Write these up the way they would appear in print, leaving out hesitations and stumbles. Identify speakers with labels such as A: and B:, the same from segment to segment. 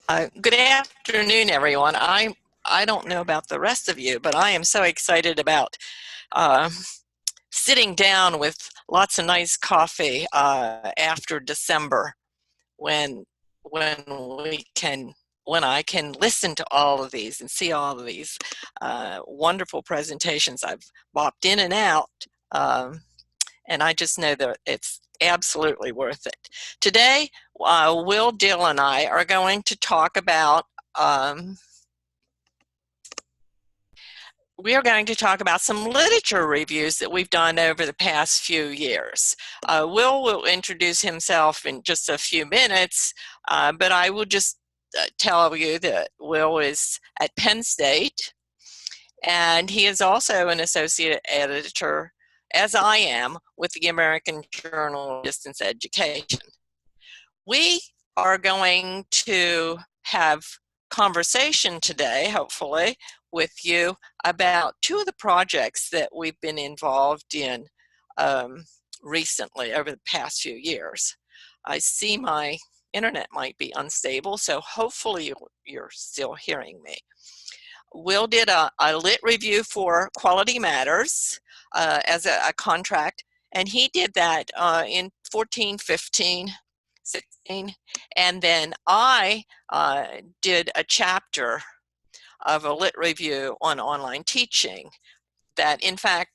A: Good afternoon, everyone. I don't know about the rest of you, but I am so excited about uh, sitting down with lots of nice coffee after December when when we can when I can listen to all of these and see all of these wonderful presentations. I've bopped in and out, and I just know that it's absolutely worth it. Today, Will, Diehl, and I are going to talk about we are going to talk about some literature reviews that we've done over the past few years. Will introduce himself in just a few minutes, but I will just tell you that Will is at Penn State, and he is also an associate editor, as I am, with the American Journal of Distance Education. We are going to have conversation today, hopefully, with you about two of the projects that we've been involved in recently over the past few years. I see my internet might be unstable, so hopefully you're still hearing me. Will did a lit review for Quality Matters as a contract, and he did that in 14, 15, 16, and then I did a chapter of a lit review on online teaching that, in fact,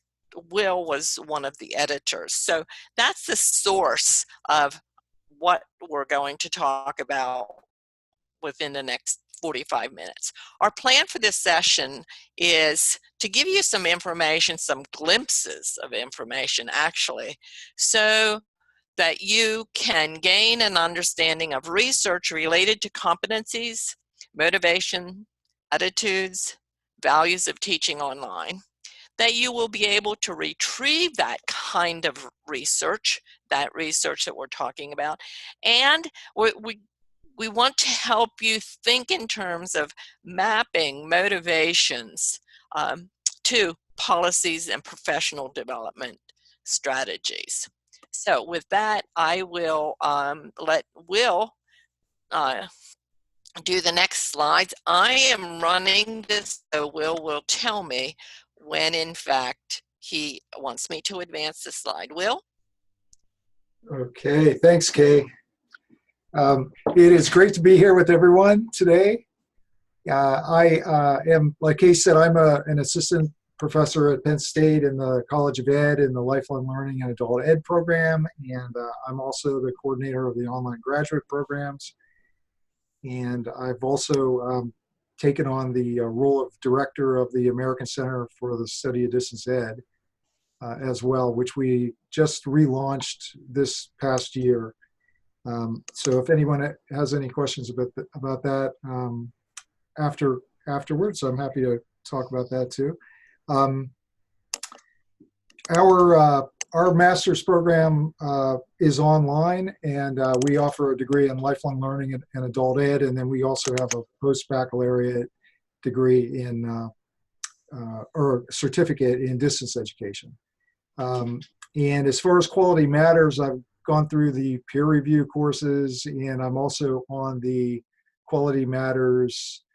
A: Will was one of the editors. So that's the source of what we're going to talk about within the next 45 minutes. Our plan for this session is to give you some information, some glimpses of information actually, so that you can gain an understanding of research related to competencies, motivation, attitudes, values of teaching online, that you will be able to retrieve that kind of research, that we're talking about, and we want to help you think in terms of mapping motivations to policies and professional development strategies. So with that, I will let Will do the next slides. I am running this, so Will tell me when in fact he wants me to advance the slide. Will?
B: Okay, thanks, Kay. It is great to be here with everyone today. I am, like Kay said, I'm an assistant professor at Penn State in the College of Ed in the Lifelong Learning and Adult Ed program, and I'm also the coordinator of the online graduate programs. And I've also taken on the role of director of the American Center for the Study of Distance Ed as well, which we just relaunched this past year. So if anyone has any questions about that afterwards, I'm happy to talk about that too. Our master's program is online, and we offer a degree in lifelong learning and adult ed, and then we also have a post-baccalaureate degree in or certificate in distance education. And as far as Quality Matters, I've gone through the peer review courses, and I'm also on the Quality Matters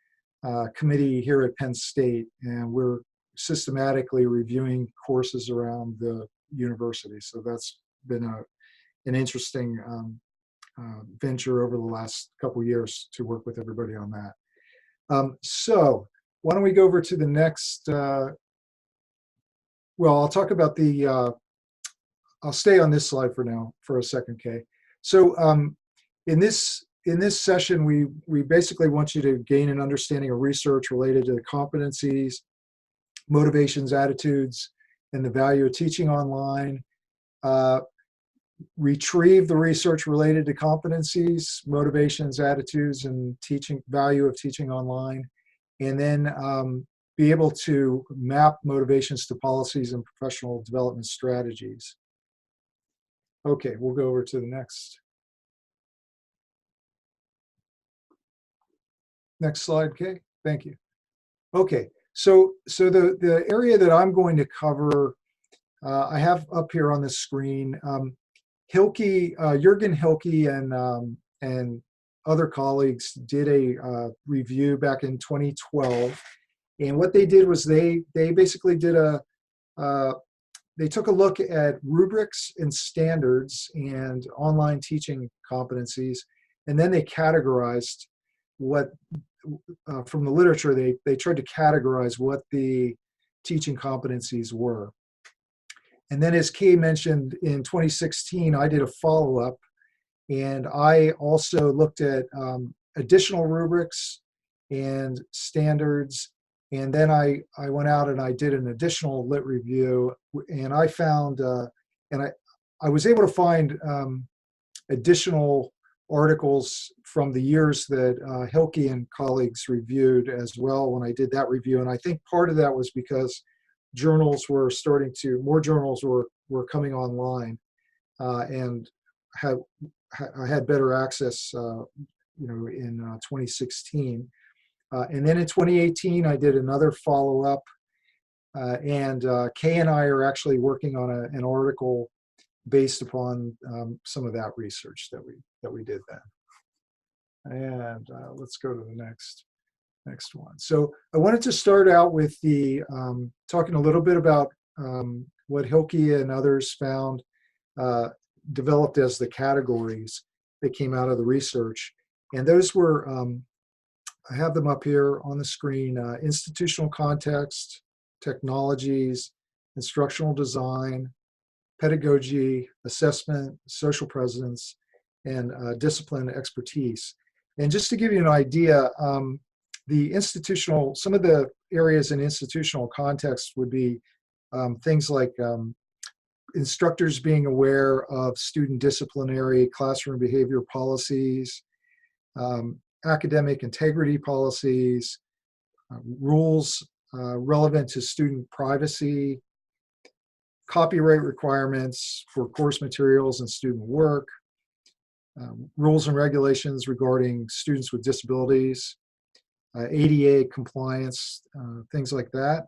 B: committee here at Penn State, and we're systematically reviewing courses around the university. So that's been an interesting venture over the last couple of years to work with everybody on that. So why don't we go over to the next, well, I'll talk about the, I'll stay on this slide for now for a second, Kay. So in this session, we basically want you to gain an understanding of research related to the competencies, motivations, attitudes, and the value of teaching online. Retrieve the research related to competencies, motivations, attitudes, and value of teaching online, and then be able to map motivations to policies and professional development strategies. Okay, we'll go over to the next slide, Kay. Thank you. Okay, so the area that I'm going to cover, I have up here on the screen, Hilke, Jürgen Hilke and other colleagues did a review back in 2012. And what they did was they basically did they took a look at rubrics and standards and online teaching competencies, and then they categorized what, from the literature, they tried to categorize what the teaching competencies were. And then, as Kay mentioned, in 2016, I did a follow-up, and I also looked at additional rubrics and standards. And then I went out and I did an additional lit review, and I found, and I was able to find additional articles from the years that Hilke and colleagues reviewed as well when I did that review. And I think part of that was because more journals were coming online, and I had better access, in 2016. And then in 2018, I did another follow-up, and Kay and I are actually working on an article based upon some of that research that we did then. And let's go to the next one. So I wanted to start out with the talking a little bit about what Hilke and others found developed as the categories that came out of the research. And those were, I have them up here on the screen: institutional context, technologies, instructional design, pedagogy, assessment, social presence, and discipline expertise. And just to give you an idea, some of the areas in institutional context would be things like instructors being aware of student disciplinary classroom behavior policies, academic integrity policies, rules relevant to student privacy, copyright requirements for course materials and student work, rules and regulations regarding students with disabilities, ADA compliance, things like that.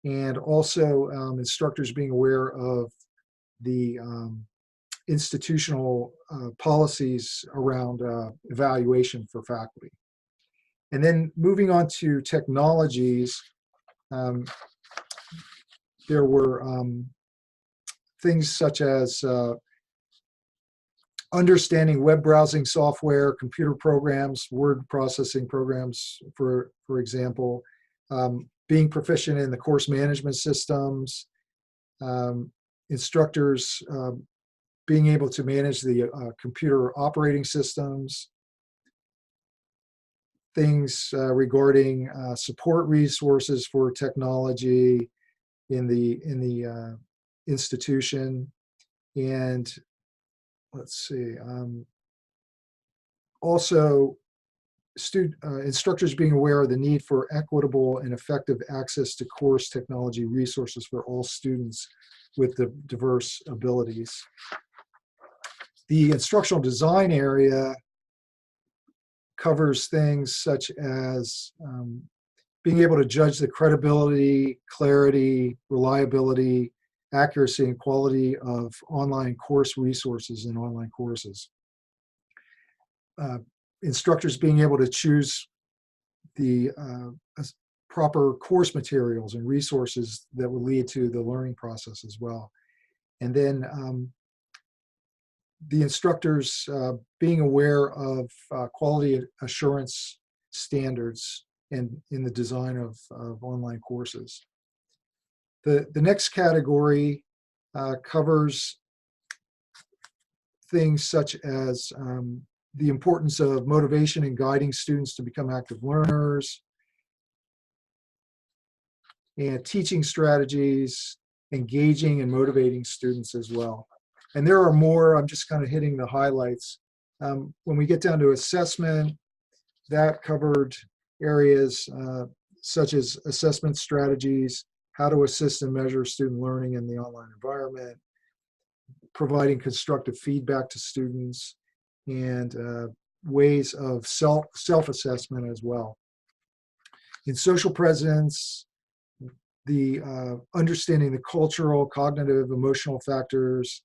B: And also instructors being aware of the institutional policies around evaluation for faculty. And then moving on to technologies, there were things such as understanding web browsing software, computer programs, word processing programs, for example, being proficient in the course management systems, instructors being able to manage the computer operating systems, things regarding support resources for technology in the institution, and let's see, also instructors being aware of the need for equitable and effective access to course technology resources for all students with the diverse abilities. The instructional design area covers things such as being able to judge the credibility, clarity, reliability, accuracy, and quality of online course resources and online courses. Instructors being able to choose the proper course materials and resources that will lead to the learning process as well. And then the instructors being aware of quality assurance standards in the design of online courses. The next category covers things such as the importance of motivation in guiding students to become active learners, and teaching strategies, engaging and motivating students as well. And there are more, I'm just kind of hitting the highlights. When we get down to assessment, that covered areas such as assessment strategies, how to assist and measure student learning in the online environment, providing constructive feedback to students, and ways of self-assessment as well. In social presence, the understanding the cultural, cognitive, emotional factors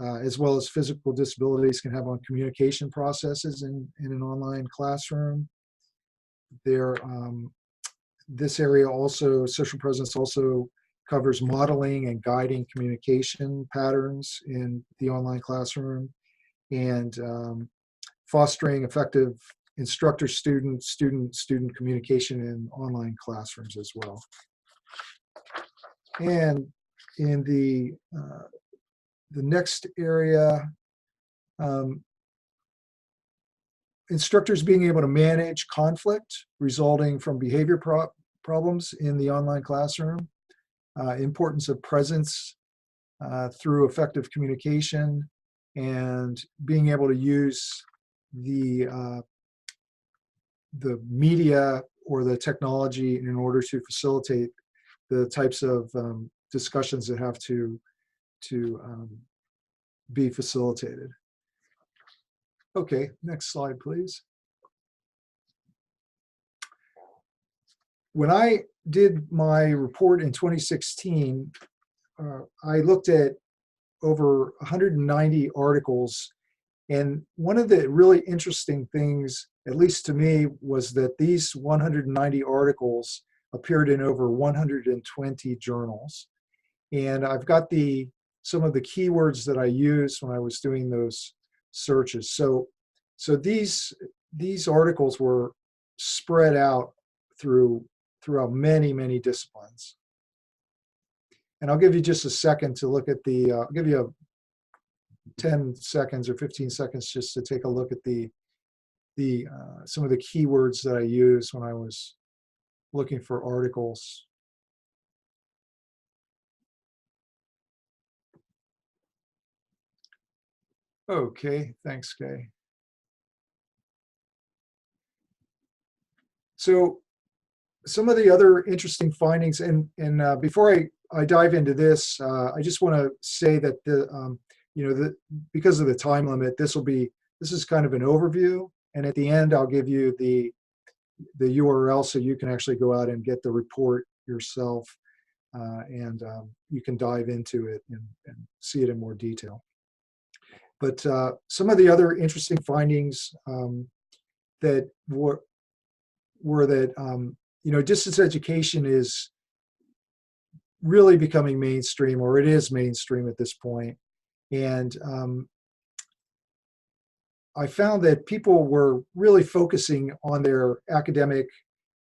B: as well as physical disabilities can have on communication processes in an online classroom. This area also, social presence also covers modeling and guiding communication patterns in the online classroom, and fostering effective instructor-student communication in online classrooms as well. And in the next area, instructors being able to manage conflict resulting from behavior problems in the online classroom, importance of presence through effective communication, and being able to use the media or the technology in order to facilitate the types of discussions that have to be facilitated. Okay, next slide, please. When I did my report in 2016, I looked at over 190 articles, and one of the really interesting things, at least to me, was that these 190 articles appeared in over 120 journals. And I've got some of the keywords that I used when I was doing those searches. So these articles were spread out throughout many disciplines. And I'll give you just a second to look at I'll give you 10 seconds or 15 seconds just to take a look at some of the keywords that I used when I was looking for articles. Okay, thanks, Kay. So some of the other interesting findings, and before I dive into this, I just want to say that because of the time limit, this is kind of an overview, and at the end I'll give you the URL so you can actually go out and get the report yourself, and you can dive into it and see it in more detail. But some of the other interesting findings that were that distance education is really becoming mainstream, or it is mainstream at this point. And I found that people were really focusing on their academic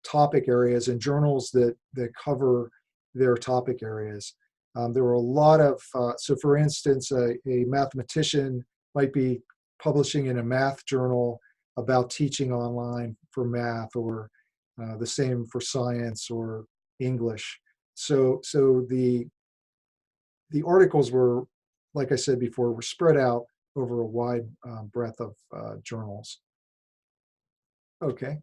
B: topic areas and journals that cover their topic areas. There were a lot of, so for instance, a mathematician might be publishing in a math journal about teaching online for math, or the same for science or English. So the articles were, like I said before, were spread out over a wide breadth of journals. Okay.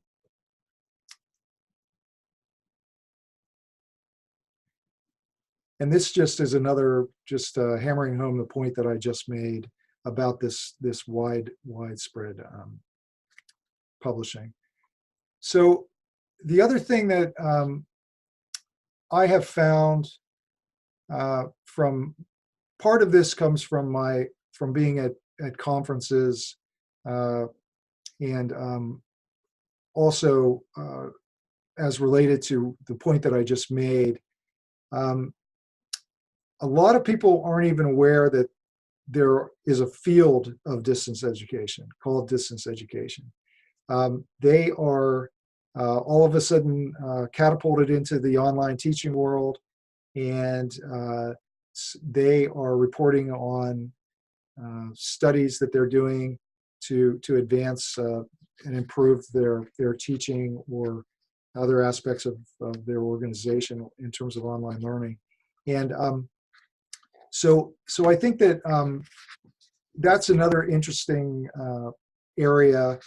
B: And this just is another, hammering home the point that I just made about this widespread publishing. So the other thing that I have found from part of this comes from being at conferences, and also as related to the point that I just made. A lot of people aren't even aware that there is a field of distance education called distance education. They are all of a sudden catapulted into the online teaching world, and they are reporting on studies that they're doing to advance and improve their teaching or other aspects of their organization in terms of online learning. And so I think that that's another interesting area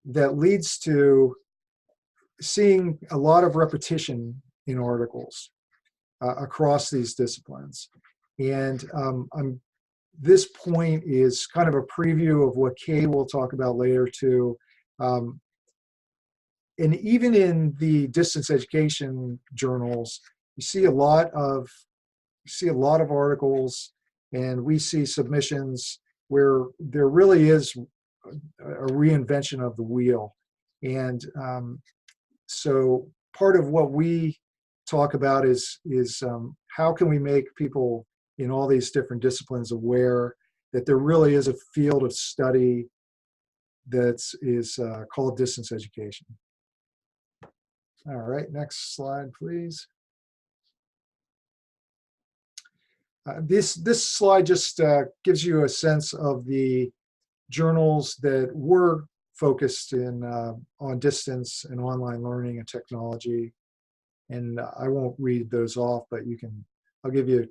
B: that leads to seeing a lot of repetition in articles across these disciplines. And this point is kind of a preview of what Kay will talk about later too. And even in the distance education journals, you see a lot of articles And we see submissions where there really is a reinvention of the wheel. And so part of what we talk about is how can we make people in all these different disciplines aware that there really is a field of study that is called distance education. All right, next slide, please. This slide just gives you a sense of the journals that were focused in on distance and online learning and technology. And I won't read those off, but you can, I'll give you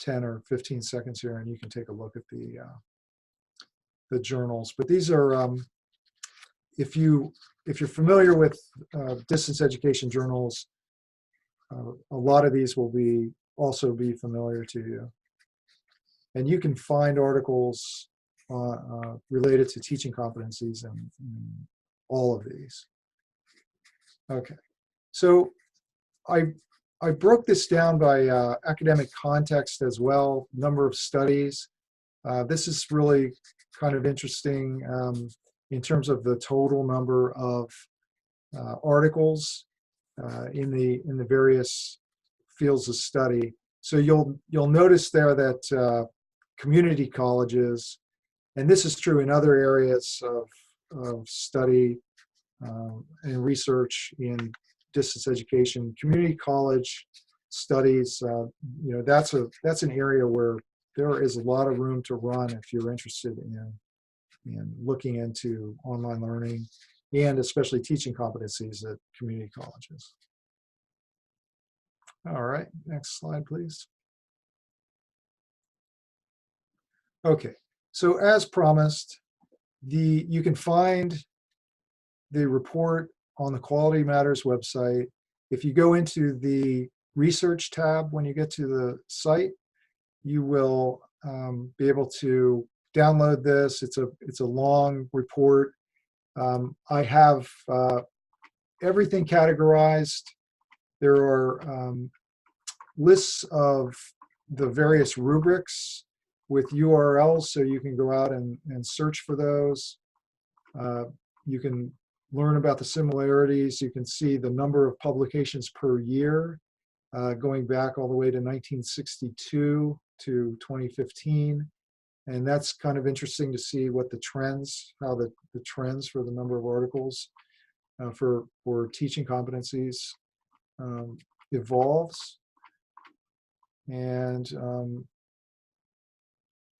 B: 10 or 15 seconds here and you can take a look at the journals. But these are, if you're familiar with distance education journals, a lot of these will also be familiar to you. And you can find articles related to teaching competencies in all of these. Okay, so I broke this down by academic context as well, number of studies. This is really kind of interesting in terms of the total number of articles in the various fields of study. So you'll notice there that community colleges, and this is true in other areas of study and research in distance education, community college studies, that's an area where there is a lot of room to run if you're interested in looking into online learning and especially teaching competencies at community colleges. All right, next slide, please. Okay, so as promised, you can find the report on the Quality Matters website. If you go into the research tab when you get to the site, you will be able to download this. It's a long report. I have everything categorized. There are lists of the various rubrics with URLs, so you can go out and search for those. You can learn about the similarities. You can see the number of publications per year, going back all the way to 1962 to 2015. And that's kind of interesting to see what the trends, how the trends for the number of articles for teaching competencies evolves. And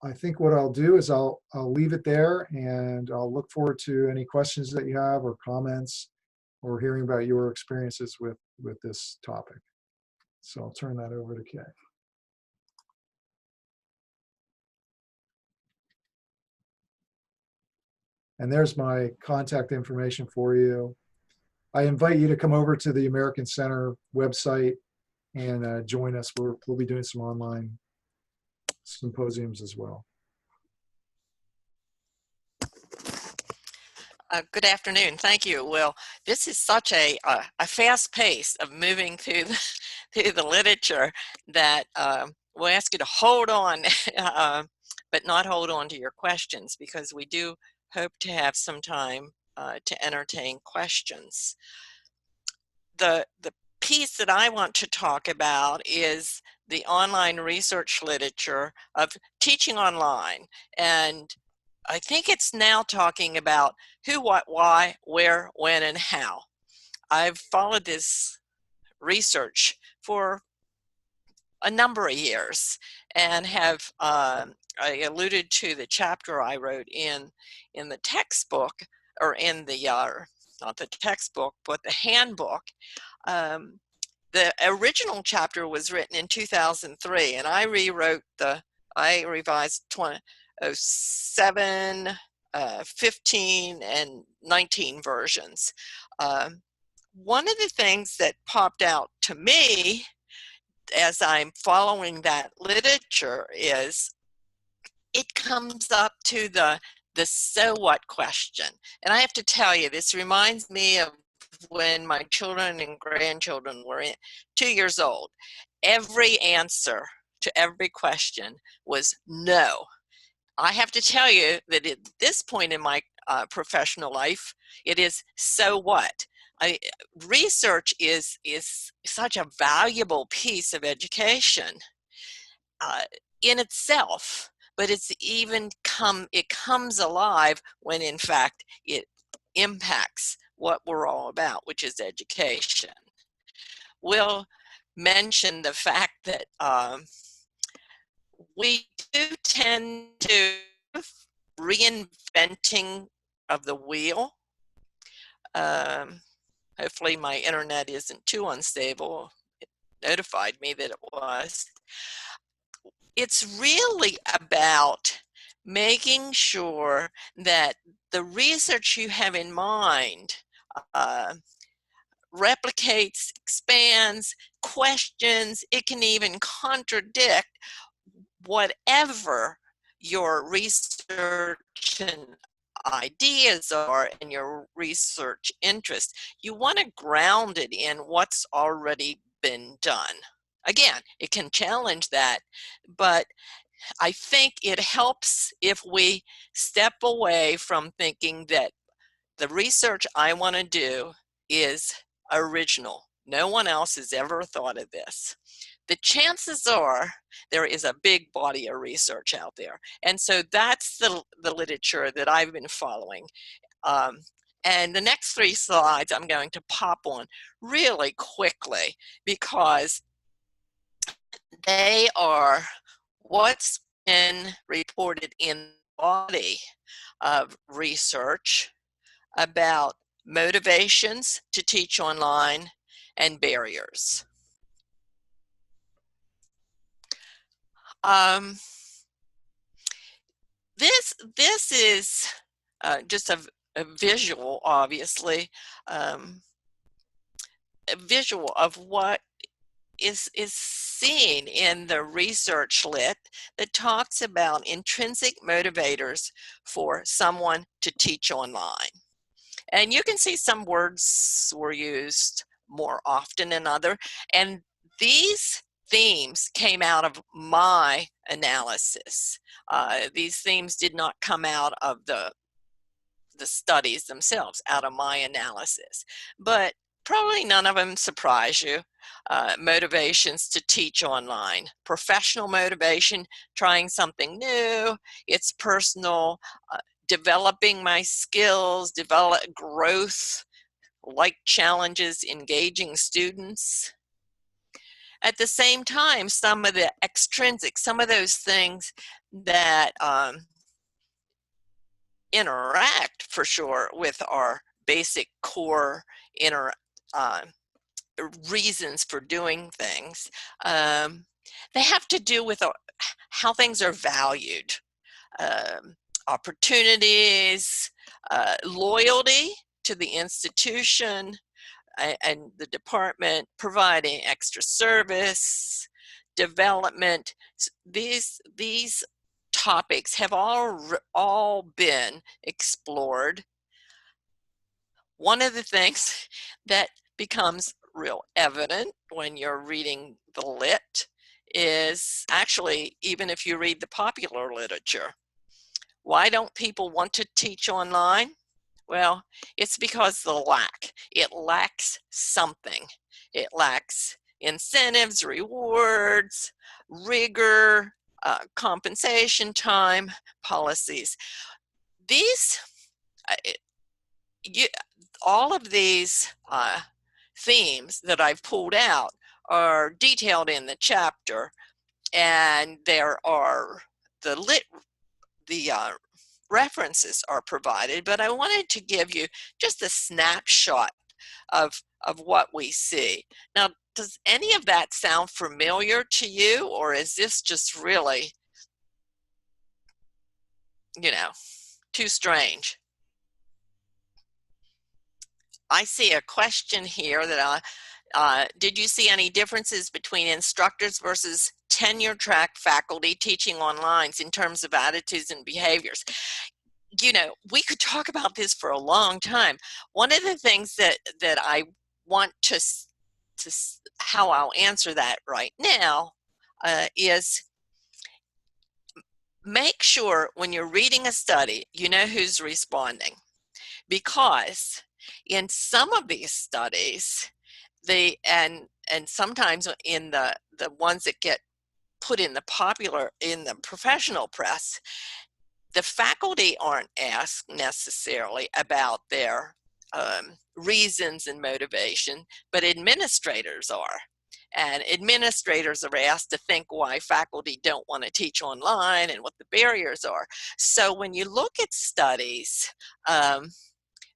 B: I think what I'll do is I'll leave it there, and I'll look forward to any questions that you have or comments or hearing about your experiences with this topic. So I'll turn that over to Kay. And there's my contact information for you. I invite you to come over to the American Center website and join us. We'll be doing some online symposiums as well.
A: Good afternoon. Thank you. Well, this is such a fast pace of moving through the literature that we'll ask you to hold on, but not hold on to your questions, because we do hope to have some time to entertain questions. The piece that I want to talk about is the online research literature of teaching online. And I think it's now talking about who, what, why, where, when, and how. I've followed this research for a number of years and have, I alluded to the chapter I wrote in the textbook, or in the, not the textbook, but the handbook. The original chapter was written in 2003, and I revised 2007, 15, and 19 versions. One of the things that popped out to me as I'm following that literature is it comes up to the so what question. And I have to tell you, this reminds me of when my children and grandchildren were 2 years old. Every answer to every question was no. I have to tell you that at this point in my professional life, it is so what? Research is such a valuable piece of education in itself, but it comes alive when in fact it impacts what we're all about, which is education. We'll mention the fact that we do tend to reinventing of the wheel. Hopefully my internet isn't too unstable. It notified me that it was. It's really about making sure that the research you have in mind replicates, expands, questions. It can even contradict whatever your research and ideas are and your research interest. You want to ground it in what's already been done. Again, it can challenge that, but I think it helps if we step away from thinking that the research I want to do is original. No one else has ever thought of this. The chances are there is a big body of research out there. And so that's the literature that I've been following. And the next 3 slides I'm going to pop on really quickly because they are what's been reported in the body of research about motivations to teach online and barriers. This is just a visual, obviously, a visual of what is seen in the research lit that talks about intrinsic motivators for someone to teach online. And you can see some words were used more often than other. And these themes came out of my analysis. These themes did not come out of the studies themselves, out of my analysis. But probably none of them surprise you. Motivations to teach online. Professional motivation, trying something new. It's personal. Developing my skills, develop growth, like challenges, engaging students. At the same time, some of the extrinsic, some of those things that interact for sure with our basic core reasons for doing things, they have to do with how things are valued. Opportunities, loyalty to the institution and the department, providing extra service, development. These topics have all been explored. One of the things that becomes real evident when you're reading the lit is actually, even if you read the popular literature, why don't people want to teach online? Well, it's because it lacks something. It lacks incentives, rewards, rigor, compensation time, policies. All of these themes that I've pulled out are detailed in the chapter, and there are the references are provided, but I wanted to give you just a snapshot of what we see. Now, does any of that sound familiar to you, or is this just really, too strange? I see a question here that did you see any differences between instructors versus tenure-track faculty teaching online in terms of attitudes and behaviors? We could talk about this for a long time. One of the things that I want to how I'll answer that right now, is make sure when you're reading a study, you know who's responding. Because in some of these studies, and sometimes in the ones that get put in the professional press, the faculty aren't asked necessarily about their reasons and motivation, but administrators are. And administrators are asked to think why faculty don't want to teach online and what the barriers are. So when you look at studies,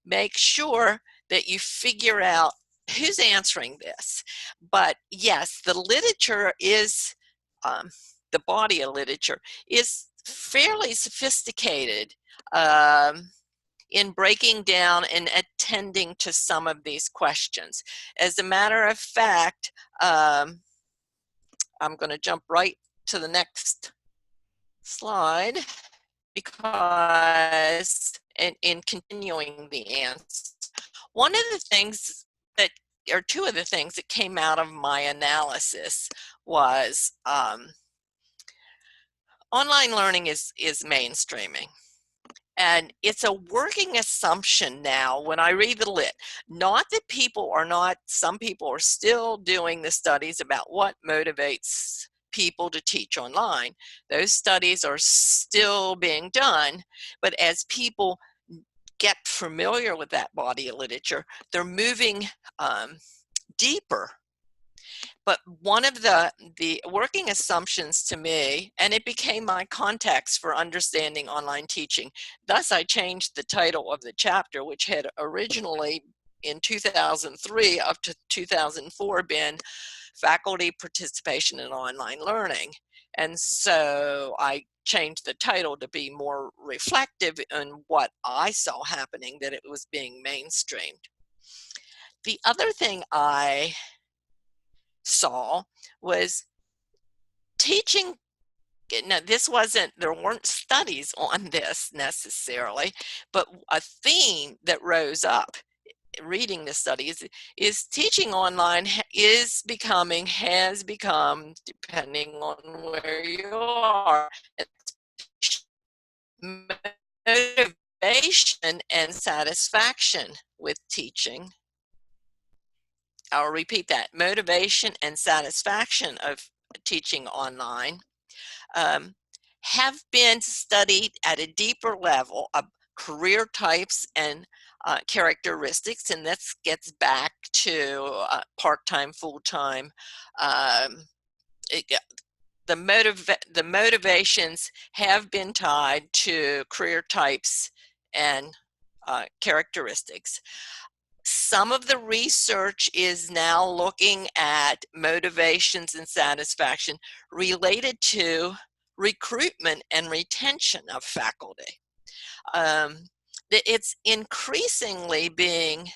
A: make sure that you figure out who's answering this. But yes, the literature is, the body of literature is fairly sophisticated in breaking down and attending to some of these questions. As a matter of fact, I'm going to jump right to the next slide, because in continuing the answer, one of the things that, or two of the things that came out of my analysis was online learning is mainstreaming. And it's a working assumption now when I read the lit, not that some people are still doing the studies about what motivates people to teach online. Those studies are still being done, but as people get familiar with that body of literature, they're moving deeper. But one of the working assumptions to me, and it became my context for understanding online teaching, thus I changed the title of the chapter, which had originally in 2003 up to 2004 been Faculty Participation in Online Learning. And so I changed the title to be more reflective in what I saw happening, that it was being mainstreamed. The other thing I saw was teaching. Now, there weren't studies on this necessarily, but a theme that rose up reading the studies is teaching online has become, depending on where you are, motivation and satisfaction with teaching. I'll repeat that. Motivation and satisfaction of teaching online have been studied at a deeper level of career types and characteristics, and this gets back to part-time, full-time. The motivations have been tied to career types and characteristics. Some of the research is now looking at motivations and satisfaction related to recruitment and retention of faculty. It's increasingly being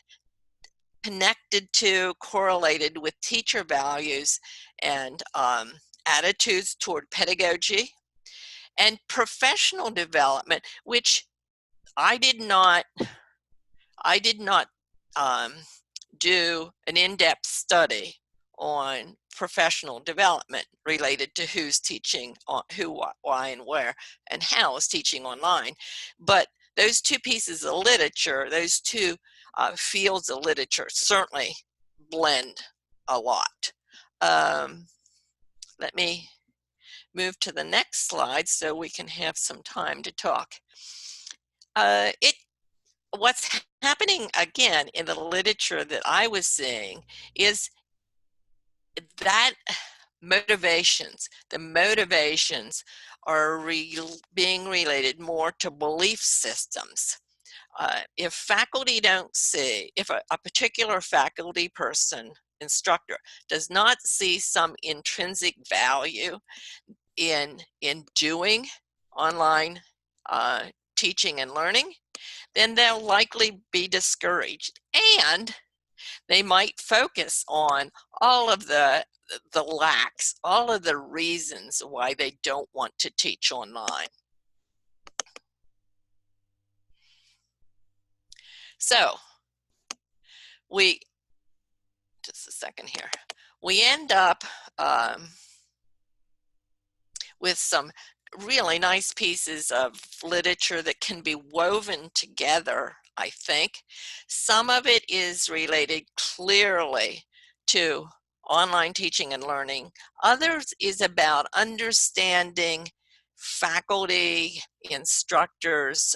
A: connected to, correlated with teacher values and attitudes toward pedagogy and professional development, which I did not do an in-depth study on professional development related to who's teaching, who, why, and where, and how is teaching online. But those two pieces of literature, those two fields of literature certainly blend a lot. Let me move to the next slide so we can have some time to talk. What's happening again in the literature that I was seeing is that the motivations are being related more to belief systems. If faculty don't see, if a particular faculty person, instructor, does not see some intrinsic value in doing online teaching and learning, then they'll likely be discouraged, and they might focus on all of the lacks, all of the reasons why they don't want to teach online. So just a second here, we end up with some really nice pieces of literature that can be woven together, I think. Some of it is related clearly to online teaching and learning. Others is about understanding faculty, instructors,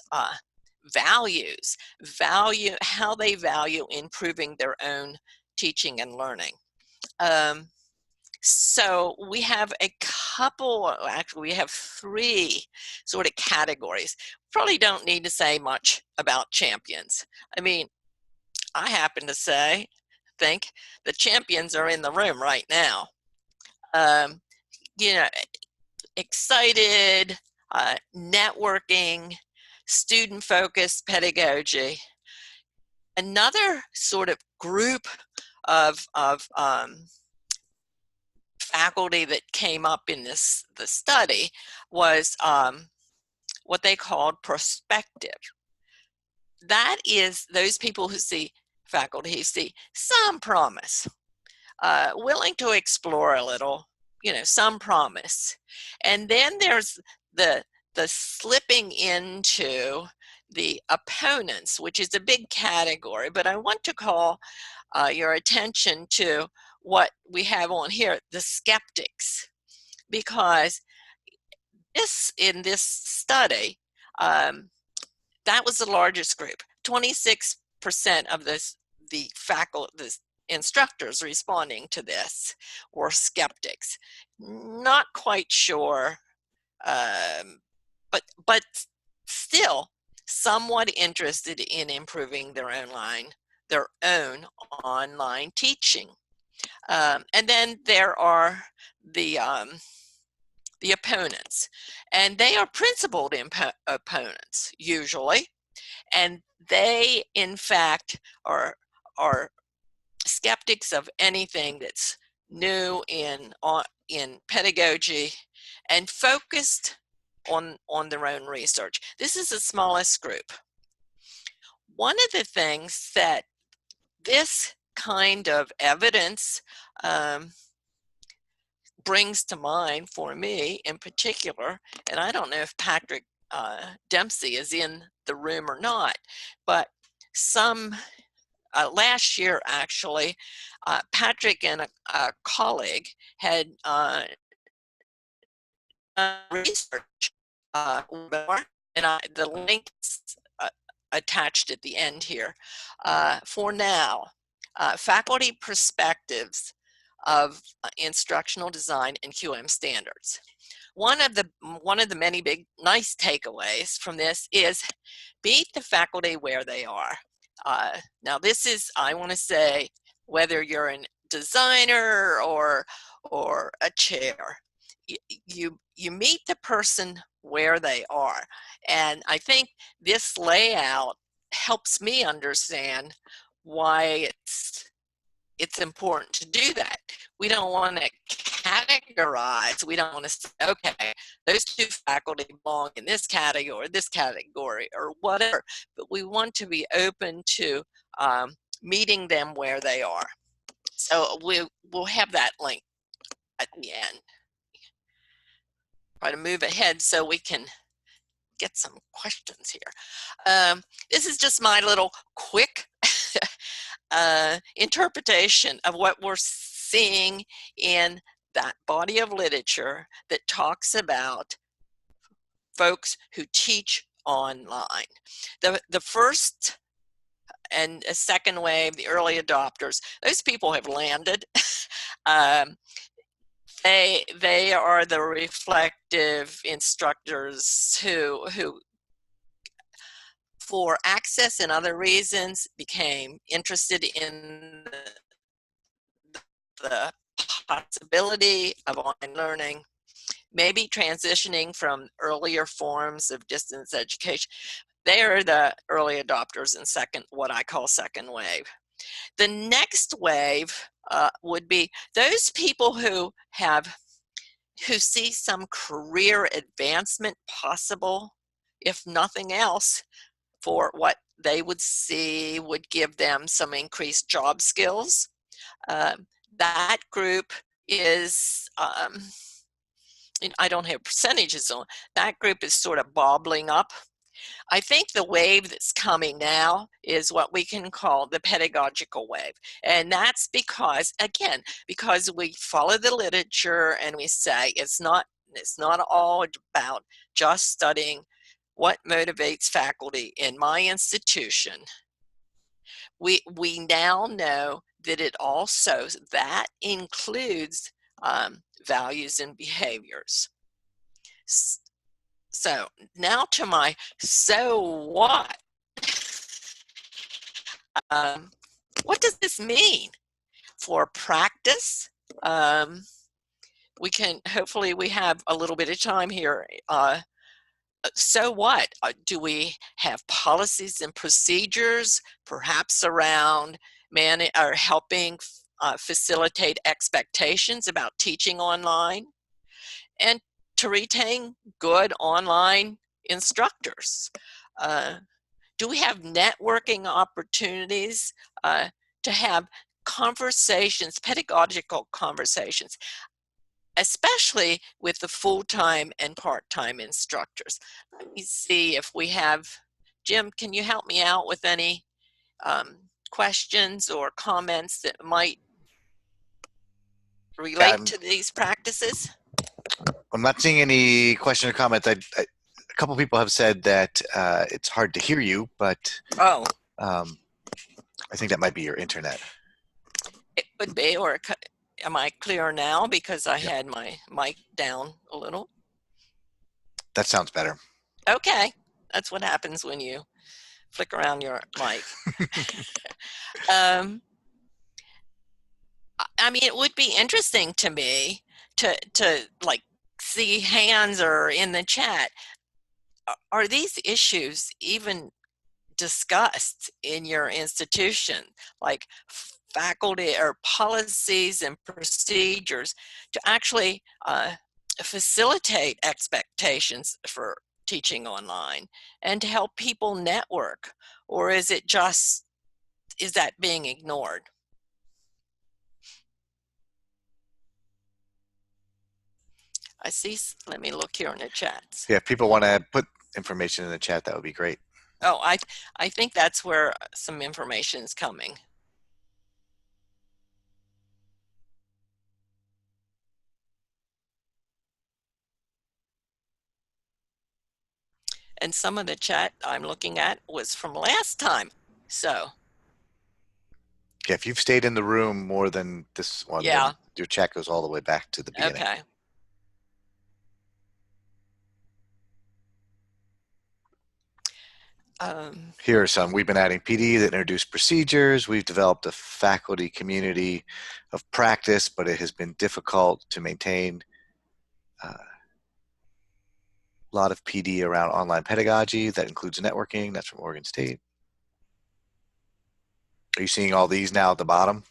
A: values, how they value improving their own teaching and learning. So we have a couple, actually we have 3 sort of categories. Probably don't need to say much about champions. I mean, I happen to think the champions are in the room right now. You know, excited, networking, student-focused pedagogy. Another sort of group of faculty that came up in the study was what they called prospective. That is those people who see faculty who see some promise, willing to explore a little, some promise. And then there's the slipping into the opponents, which is a big category, but I want to call your attention to what we have on here, the skeptics, because in this study, that was the largest group. 26% of the faculty, the instructors responding to this were skeptics. Not quite sure, but still somewhat interested in improving their own online teaching. And then there are the opponents, and they are principled opponents usually, and they in fact are skeptics of anything that's new in pedagogy and focused on their own research. This is the smallest group. One of the things that this kind of evidence brings to mind for me in particular, and I don't know if Patrick Dempsey is in the room or not, but last year actually, Patrick and a colleague had research and the links attached at the end here. For now, faculty perspectives of instructional design and QM standards. One of the many big nice takeaways from this is meet the faculty where they are. Now this is, I want to say, whether you're a designer or a chair, you meet the person where they are. And I think this layout helps me understand why it's important to do that. We don't want to categorize. We don't want to say, okay, those 2 faculty belong in this category, or whatever. But we want to be open to meeting them where they are. So we'll have that link at the end. Try to move ahead so we can get some questions here. This is just my little quick interpretation of what we're seeing in that body of literature that talks about folks who teach online. The first and a second wave, the early adopters, those people have landed. They are the reflective instructors who for access and other reasons became interested in the possibility of online learning, maybe transitioning from earlier forms of distance education. They are the early adopters in what I call second wave. The next wave would be those people who see some career advancement possible, if nothing else, for what they would see would give them some increased job skills. That group is I don't have percentages on, that group is sort of bobbling up. I think the wave that's coming now is what we can call the pedagogical wave. And that's because, again, because we follow the literature and we say it's not all about just studying what motivates faculty in my institution. We now know that it also, that includes values and behaviors. So now to my so what? What does this mean for practice? We can, hopefully we have a little bit of time here. So what? Do we have policies and procedures, perhaps around or helping facilitate expectations about teaching online, and to retain good online instructors? Do we have networking opportunities to have conversations, pedagogical conversations, especially with the full-time and part-time instructors? Let me see if we have, Jim, can you help me out with any questions or comments that might relate to these practices?
C: I'm not seeing any question or comments. A couple people have said that it's hard to hear you, but I think that might be your internet.
A: It would be, or am I clear now because I had my mic down a little?
C: That sounds better.
A: Okay, that's what happens when you flick around your mic. I mean, it would be interesting to me to like see hands or in the chat. Are these issues even discussed in your institution, like faculty or policies and procedures to actually facilitate expectations for teaching online and to help people network? Or is it just, is that being ignored? I see, let me look here in the chat.
C: Yeah, if people want to put information in the chat, that would be great.
A: Oh, I think that's where some information is coming. And some of the chat I'm looking at was from last time, so.
C: Yeah, if you've stayed in the room more than this one, then your chat goes all the way back to the beginning.
A: Okay.
C: Here are some. We've been adding PD that introduce procedures. We've developed a faculty community of practice, but it has been difficult to maintain. A lot of PD around online pedagogy. That includes networking. That's from Oregon State. Are you seeing all these now at the bottom?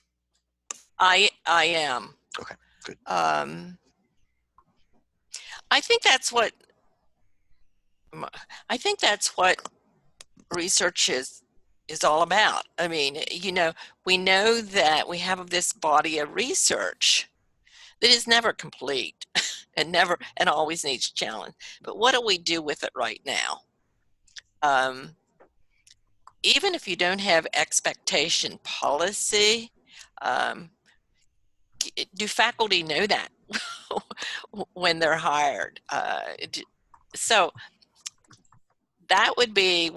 A: I am.
C: Okay, good.
A: I think that's what research is all about. I mean, you know, we know that we have this body of research that is never complete and always needs challenge. But what do we do with it right now? Even if you don't have expectation policy, do faculty know that when they're hired? So that would be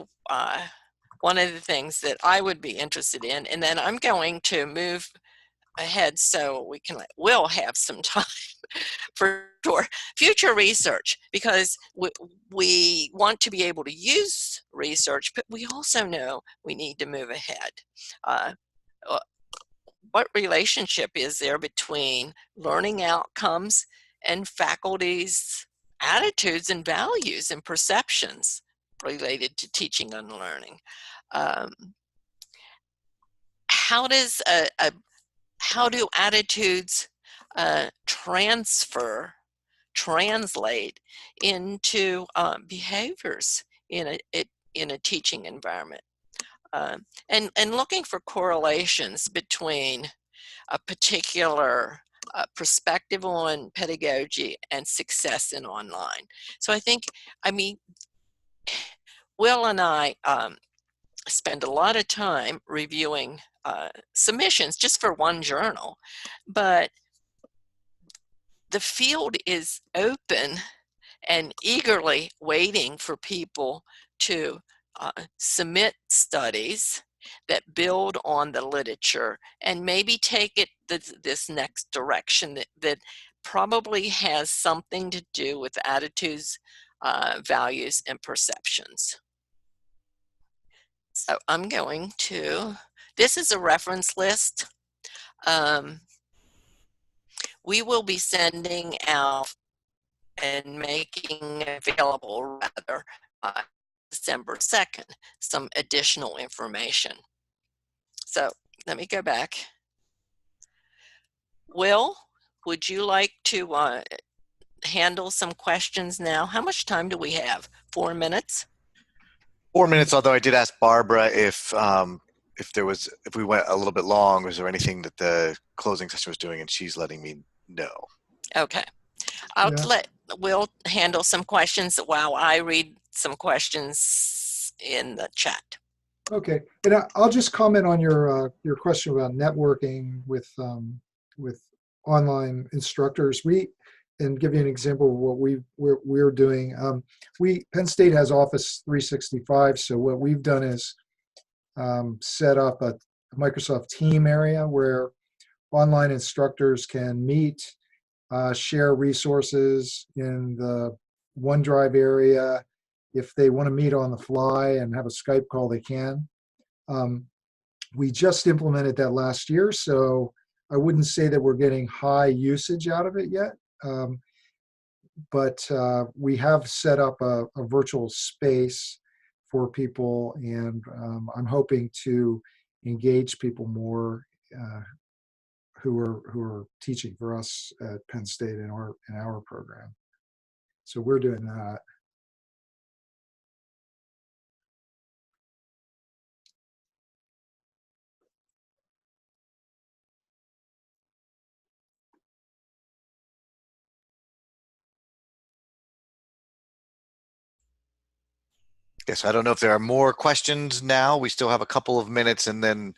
A: one of the things that I would be interested in. And then I'm going to move ahead so we'll have some time for sure. Future research, because we want to be able to use research, but we also know we need to move ahead. What relationship is there between learning outcomes and faculty's attitudes and values and perceptions related to teaching and learning? How do attitudes translate into behaviors in a teaching environment? And looking for correlations between a particular perspective on pedagogy and success in online. So I think, I mean, Will and I spend a lot of time reviewing submissions just for one journal, but the field is open and eagerly waiting for people to submit studies that build on the literature and maybe take it this next direction that probably has something to do with attitudes, values, and perceptions. So I'm going to, this is a reference list. We will be sending out and making available, rather, December 2nd, some additional information. So let me go back. Will, would you like to handle some questions now? How much time do we have? 4 minutes?
C: 4 minutes, although I did ask Barbara if we went a little bit long, was there anything that the closing session was doing, and she's letting me know.
A: Okay. I'll
B: Yeah.
A: let Will handle some questions while I read some questions in the chat.
B: Okay, and I'll just comment on your question about networking with online instructors. And give you an example of what we're doing. Penn State has Office 365, so what we've done is set up a Microsoft Team area where online instructors can meet, share resources in the OneDrive area. If they want to meet on the fly and have a Skype call, they can. We just implemented that last year, so I wouldn't say that we're getting high usage out of it yet. But we have set up a virtual space for people, and I'm hoping to engage people more who are teaching for us at Penn State in our program. So we're doing that.
C: Yes, I don't know if there are more questions now. We still have a couple of minutes, and then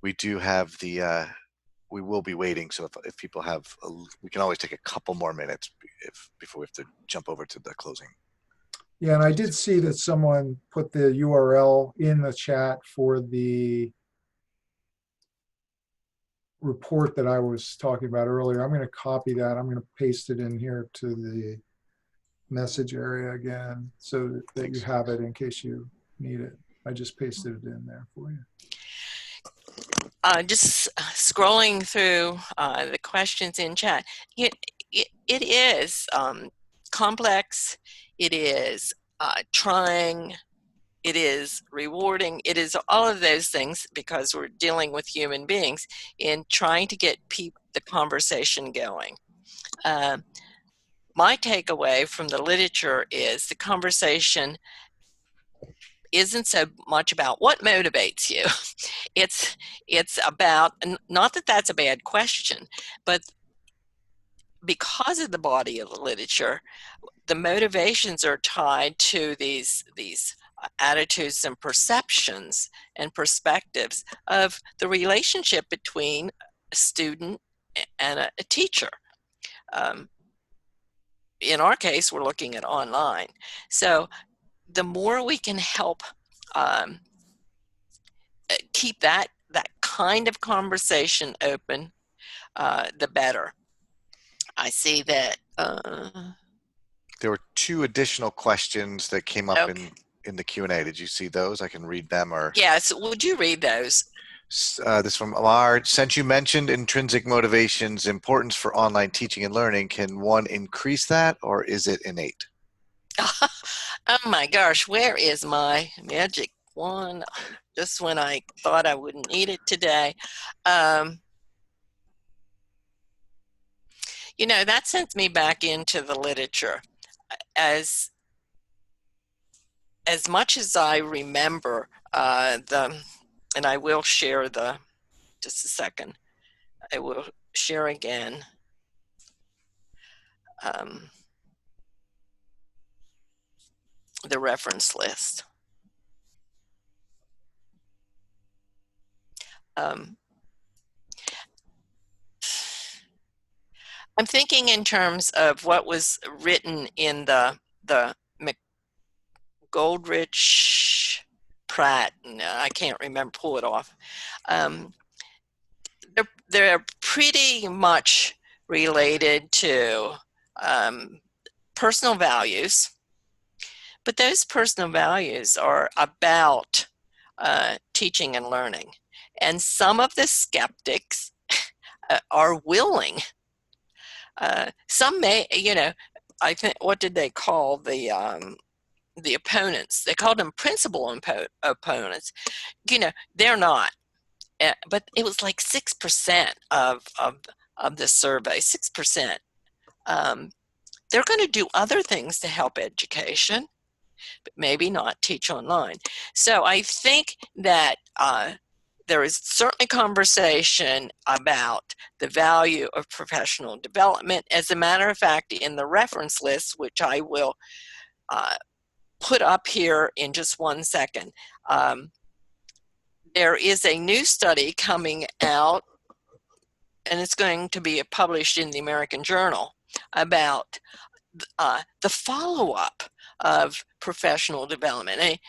C: we do have we will be waiting. So if people have, we can always take a couple more minutes before we have to jump over to the closing.
B: Yeah, and I did see that someone put the URL in the chat for the report that I was talking about earlier. I'm going to copy that. I'm going to paste it in here to the message area again so that you have it in case you need it. I just pasted it in there for you.
A: Just scrolling through the questions in chat, it is complex, it is trying, it is rewarding, it is all of those things because we're dealing with human beings in trying to get the conversation going. My takeaway from the literature is the conversation isn't so much about what motivates you. It's about, not that that's a bad question, but because of the body of the literature, the motivations are tied to these attitudes and perceptions and perspectives of the relationship between a student and a teacher. In our case, we're looking at online. So the more we can help keep that kind of conversation open, the better. I see that.
C: There were 2 additional questions that came up
A: Okay.
C: in the Q&A. Did you see those? I can read them, or
A: Yes. Would you read those?
C: this from Amar. Since you mentioned intrinsic motivation's importance for online teaching and learning, can one increase that, or is it innate?
A: Oh my gosh, where is my magic wand? Just when I thought I wouldn't need it today. You know, that sends me back into the literature. As much as I remember and I will share just a second, I will share again the reference list. I'm thinking in terms of what was written in the McGoldrich Pratt, I can't remember, pull it off. They're pretty much related to personal values, but those personal values are about teaching and learning. And some of the skeptics are willing. Some may, I think, what did they call the opponents? They called them principal opponents. They're not. But it was like 6% of the survey, 6%. They're going to do other things to help education, but maybe not teach online. So I think that there is certainly conversation about the value of professional development. As a matter of fact, in the reference list, which I will put up here in just one second, there is a new study coming out, and it's going to be published in the American Journal, about the follow-up of professional development. And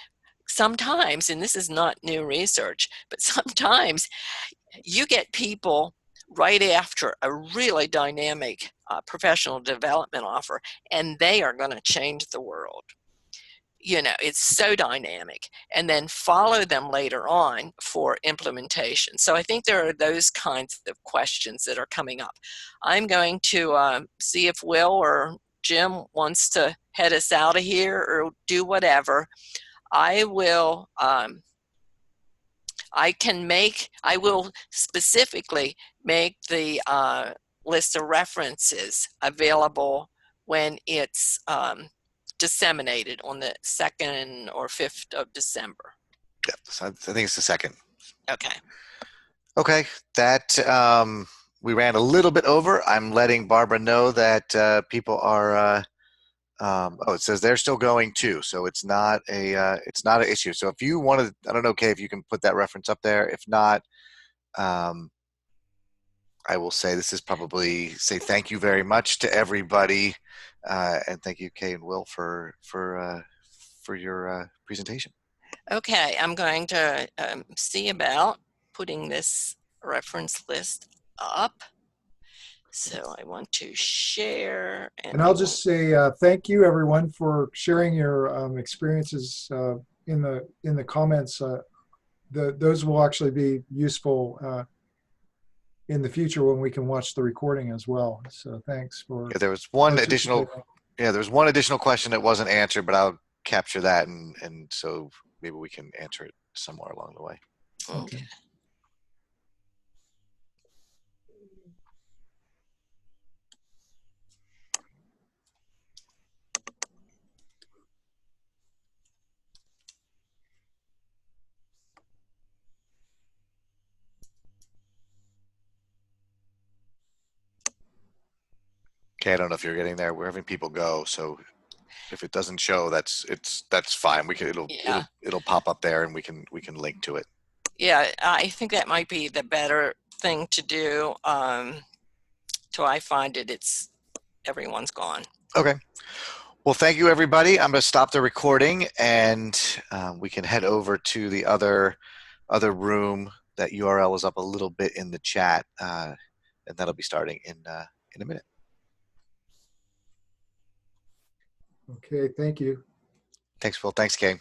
A: sometimes, and this is not new research, but sometimes you get people right after a really dynamic professional development offer, and they are going to change the world. It's so dynamic, and then follow them later on for implementation. So I think there are those kinds of questions that are coming up. I'm going to see if Will or Jim wants to head us out of here or do whatever. I will specifically make the list of references available when it's disseminated on the 2nd or 5th of December.
C: Yeah, I think it's the 2nd.
A: Okay.
C: Okay, that we ran a little bit over. I'm letting Barbara know that people are. It says they're still going too, so it's not an issue. So if you want to, I don't know, Kay, if you can put that reference up there. If not, I will say this is probably say thank you very much to everybody, and thank you, Kay and Will, for your presentation.
A: Okay, I'm going to see about putting this reference list up. So I want to share.
B: And I'll just say thank you, everyone, for sharing your experiences in the comments. Those will actually be useful in the future when we can watch the recording as well. So thanks for.
C: Yeah, there was one additional. Yeah, there's one additional question that wasn't answered, but I'll capture that, and so maybe we can answer it somewhere along the way.
A: Okay.
C: Okay, I don't know if you're getting there. We're having people go, so if it doesn't show, that's fine. We can it'll pop up there, and we can link to it.
A: Yeah, I think that might be the better thing to do. Till I find it, everyone's gone.
C: Okay. Well, thank you, everybody. I'm going to stop the recording, and we can head over to the other room. That URL is up a little bit in the chat, and that'll be starting in a minute.
B: Okay, thank you.
C: Thanks, Phil. Thanks, Kay.